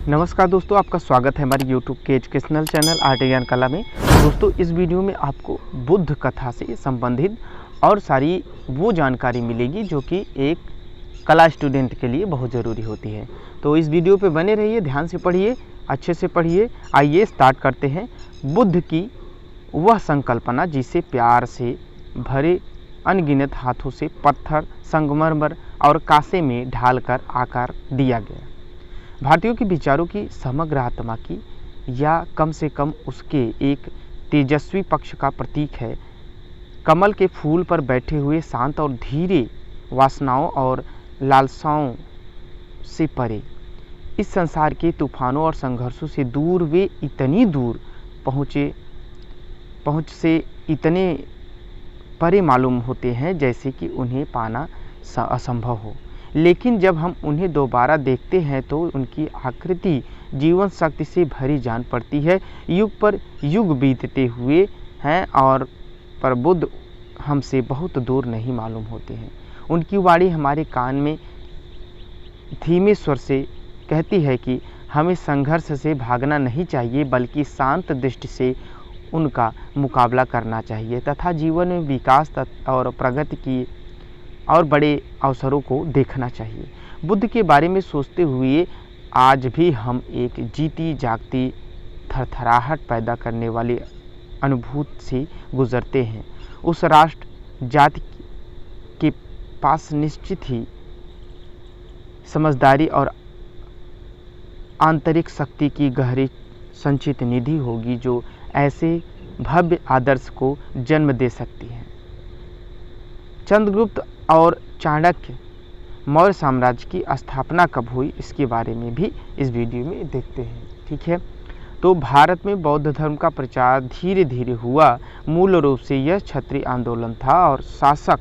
नमस्कार दोस्तों, आपका स्वागत है हमारे YouTube के एजुकेशनल चैनल आर्ट ज्ञान कला में। दोस्तों, इस वीडियो में आपको बुद्ध कथा से संबंधित और सारी वो जानकारी मिलेगी जो कि एक कला स्टूडेंट के लिए बहुत ज़रूरी होती है। तो इस वीडियो पे बने रहिए, ध्यान से पढ़िए, अच्छे से पढ़िए। आइए स्टार्ट करते हैं। बुद्ध की वह संकल्पना जिसे प्यार से भरे अनगिनत हाथों से पत्थर, संगमरमर और कांसे में ढालकर आकार दिया गया, भारतीयों के विचारों की समग्र आत्मा की या कम से कम उसके एक तेजस्वी पक्ष का प्रतीक है। कमल के फूल पर बैठे हुए शांत और धीरे, वासनाओं और लालसाओं से परे, इस संसार के तूफानों और संघर्षों से दूर, वे इतनी दूर पहुँच से इतने परे मालूम होते हैं जैसे कि उन्हें पाना असंभव हो। लेकिन जब हम उन्हें दोबारा देखते हैं तो उनकी आकृति जीवन शक्ति से भरी जान पड़ती है। युग पर युग बीतते हुए हैं और पर बुद्ध हमसे बहुत दूर नहीं मालूम होते हैं। उनकी वाणी हमारे कान में धीमे स्वर से कहती है कि हमें संघर्ष से भागना नहीं चाहिए, बल्कि शांत दृष्टि से उनका मुकाबला करना चाहिए तथा जीवन में विकास और प्रगति की और बड़े अवसरों को देखना चाहिए। बुद्ध के बारे में सोचते हुए आज भी हम एक जीती जागती थरथराहट पैदा करने वाली अनुभूति से गुजरते हैं। उस राष्ट्र जाति के पास निश्चित ही समझदारी और आंतरिक शक्ति की गहरी संचित निधि होगी जो ऐसे भव्य आदर्श को जन्म दे सकती है। चंद्रगुप्त और चाणक्य मौर्य साम्राज्य की स्थापना कब हुई, इसके बारे में भी इस वीडियो में देखते हैं। ठीक है, तो भारत में बौद्ध धर्म का प्रचार धीरे धीरे हुआ। मूल रूप से यह क्षत्रिय आंदोलन था और शासक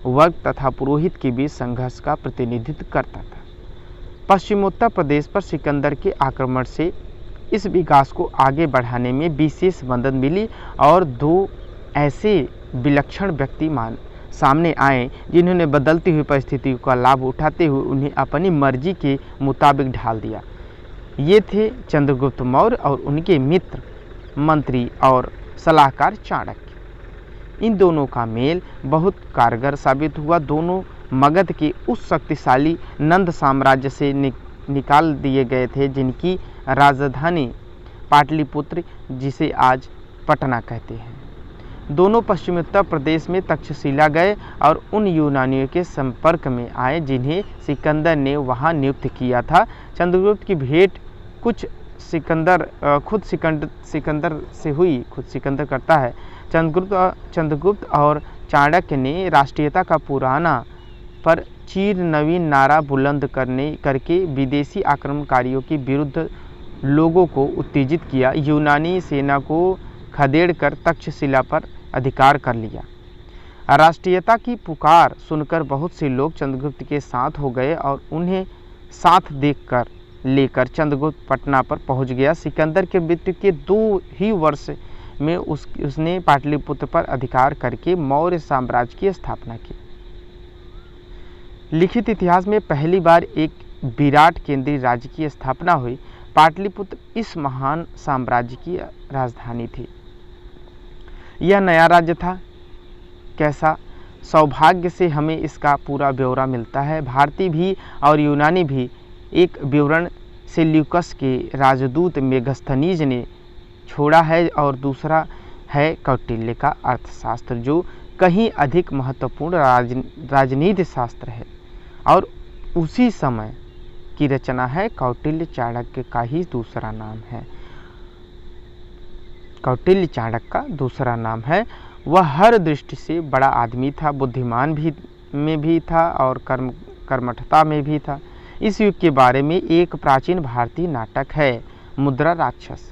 वर्ग तथा पुरोहित के बीच संघर्ष का प्रतिनिधित्व करता था। पश्चिमोत्तर प्रदेश पर सिकंदर के आक्रमण से इस विकास को आगे बढ़ाने में विशेष मदद मिली और दो ऐसे विलक्षण व्यक्ति सामने आए जिन्होंने बदलती हुई परिस्थितियों का लाभ उठाते हुए उन्हें अपनी मर्जी के मुताबिक ढाल दिया। ये थे चंद्रगुप्त मौर्य और उनके मित्र, मंत्री और सलाहकार चाणक्य। इन दोनों का मेल बहुत कारगर साबित हुआ। दोनों मगध के उस शक्तिशाली नंद साम्राज्य से निकाल दिए गए थे जिनकी राजधानी पाटलिपुत्र, जिसे आज पटना कहते हैं। दोनों पश्चिमोत्तर प्रदेश में तक्षशिला गए और उन यूनानियों के संपर्क में आए जिन्हें सिकंदर ने वहां नियुक्त किया था। चंद्रगुप्त की भेंट खुद सिकंदर से हुई, खुद सिकंदर करता है। चंद्रगुप्त और चाणक्य ने राष्ट्रीयता का पुराना पर चीर नवीन नारा बुलंद करके विदेशी आक्रमणकारियों के विरुद्ध लोगों को उत्तेजित किया। यूनानी सेना को खदेड़कर तक्षशिला पर अधिकार कर लिया। राष्ट्रीयता की पुकार सुनकर बहुत से लोग चंद्रगुप्त के साथ हो गए और उन्हें साथ लेकर चंद्रगुप्त पटना पर पहुंच गया। सिकंदर के मृत्यु के 2 ही वर्ष में उसने पाटलिपुत्र पर अधिकार करके मौर्य साम्राज्य की स्थापना की। लिखित इतिहास में पहली बार एक विराट केंद्रीय राज्य की स्थापना हुई। पाटलिपुत्र इस महान साम्राज्य की राजधानी थी। यह नया राज्य था। कैसा सौभाग्य से हमें इसका पूरा ब्यौरा मिलता है। भारतीय भी और यूनानी भी। एक विवरण सेल्यूकस के राजदूत मेगस्थनीज ने छोड़ा है और दूसरा है कौटिल्य का अर्थशास्त्र, जो कहीं अधिक महत्वपूर्ण राजनीति शास्त्र है और उसी समय की रचना है। कौटिल्य चाणक्य का ही दूसरा नाम है। कौटिल्य चाणक्य का दूसरा नाम है। वह हर दृष्टि से बड़ा आदमी था, बुद्धिमान में भी था और कर्मठता में भी था। इस युग के बारे में एक प्राचीन भारतीय नाटक है, मुद्रा राक्षस।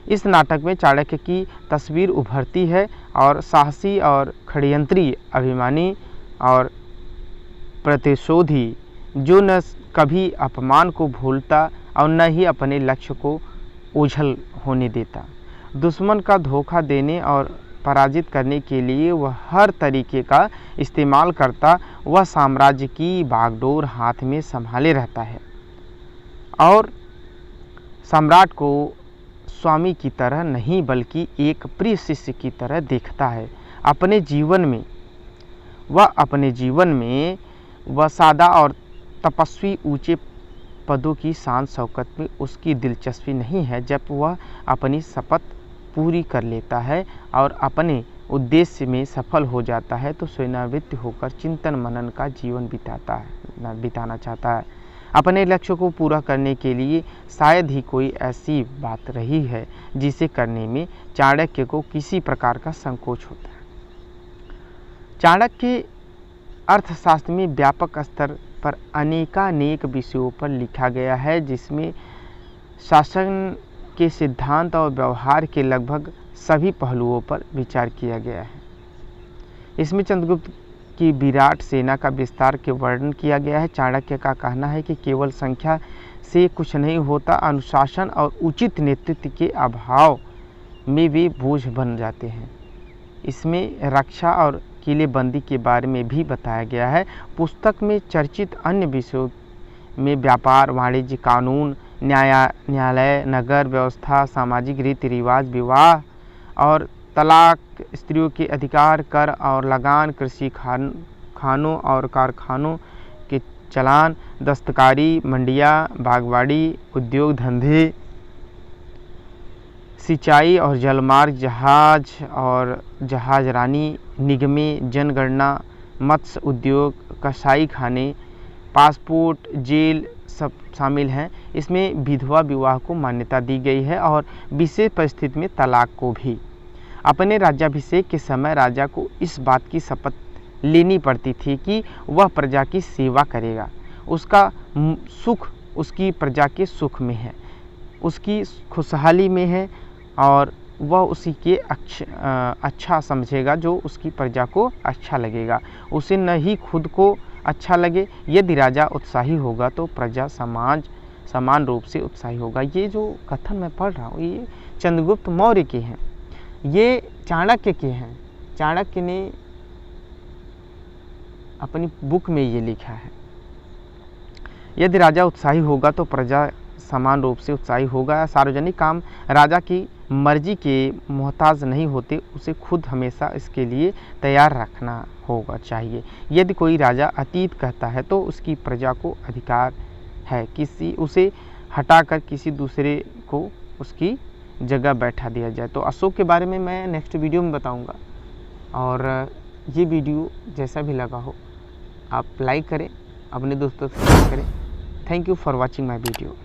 इस नाटक में चाणक्य की तस्वीर उभरती है और साहसी और षड्यंत्री, अभिमानी और प्रतिशोधी, जो न कभी अपमान को भूलता और न ही अपने लक्ष्य को ओझल होने देता। दुश्मन का धोखा देने और पराजित करने के लिए वह हर तरीके का इस्तेमाल करता। वह साम्राज्य की बागडोर हाथ में संभाले रहता है और सम्राट को स्वामी की तरह नहीं बल्कि एक प्रिय शिष्य की तरह देखता है। अपने जीवन में वह सादा और तपस्वी ऊंचे पदों की शान शौकत में उसकी दिलचस्पी नहीं है। जब वह अपनी शपथ पूरी कर लेता है और अपने उद्देश्य में सफल हो जाता है तो सेवानिवृत्त होकर चिंतन मनन का जीवन बिताना चाहता है। अपने लक्ष्य को पूरा करने के लिए शायद ही कोई ऐसी बात रही है जिसे करने में चाणक्य को किसी प्रकार का संकोच होता है। चाणक्य अर्थशास्त्र में व्यापक स्तर पर अनेकानेक विषयों पर लिखा गया है, जिसमें शासन के सिद्धांत और व्यवहार के लगभग सभी पहलुओं पर विचार किया गया है। इसमें चंद्रगुप्त की विराट सेना का विस्तार के वर्णन किया गया है। चाणक्य का कहना है कि केवल संख्या से कुछ नहीं होता, अनुशासन और उचित नेतृत्व के अभाव में वे बोझ बन जाते हैं। इसमें रक्षा और किलेबंदी के बारे में भी बताया गया है। पुस्तक में चर्चित अन्य विषयों में व्यापार, वाणिज्य, कानून, न्यायालय, नगर व्यवस्था, सामाजिक रीति रिवाज, विवाह और तलाक, स्त्रियों के अधिकार, कर और लगान, कृषि, खानों और कारखानों के चलान, दस्तकारी, मंडियाँ, बागवानी, उद्योग धंधे, सिंचाई और जलमार्ग, जहाज और जहाजरानी, निगमें, जनगणना, मत्स्य उद्योग, कसाई खाने, पासपोर्ट, जेल सब शामिल हैं। इसमें विधवा विवाह को मान्यता दी गई है और विशेष परिस्थिति में तलाक को भी। अपने राज्याभिषेक के समय राजा को इस बात की शपथ लेनी पड़ती थी कि वह प्रजा की सेवा करेगा। उसका सुख उसकी प्रजा के सुख में है, उसकी खुशहाली में है और वह उसी के अच्छा समझेगा जो उसकी प्रजा को अच्छा लगेगा। उसे न ही खुद को अच्छा लगे। यदि राजा उत्साही होगा तो प्रजा समाज समान रूप से उत्साही होगा। ये जो कथन मैं पढ़ रहा हूँ ये चंद्रगुप्त मौर्य के हैं, ये चाणक्य के हैं। चाणक्य ने अपनी बुक में ये लिखा है, यदि राजा उत्साही होगा तो प्रजा समान रूप से उत्साही होगा। सार्वजनिक काम राजा की मर्जी के मोहताज नहीं होते, उसे खुद हमेशा इसके लिए तैयार रखना होगा चाहिए। यदि कोई राजा अतीत कहता है तो उसकी प्रजा को अधिकार है उसे हटाकर किसी दूसरे को उसकी जगह बैठा दिया जाए। तो अशोक के बारे में मैं नेक्स्ट वीडियो में बताऊंगा। और ये वीडियो जैसा भी लगा हो आप लाइक करें, अपने दोस्तों से शेयर करें। Thank you for watching my video.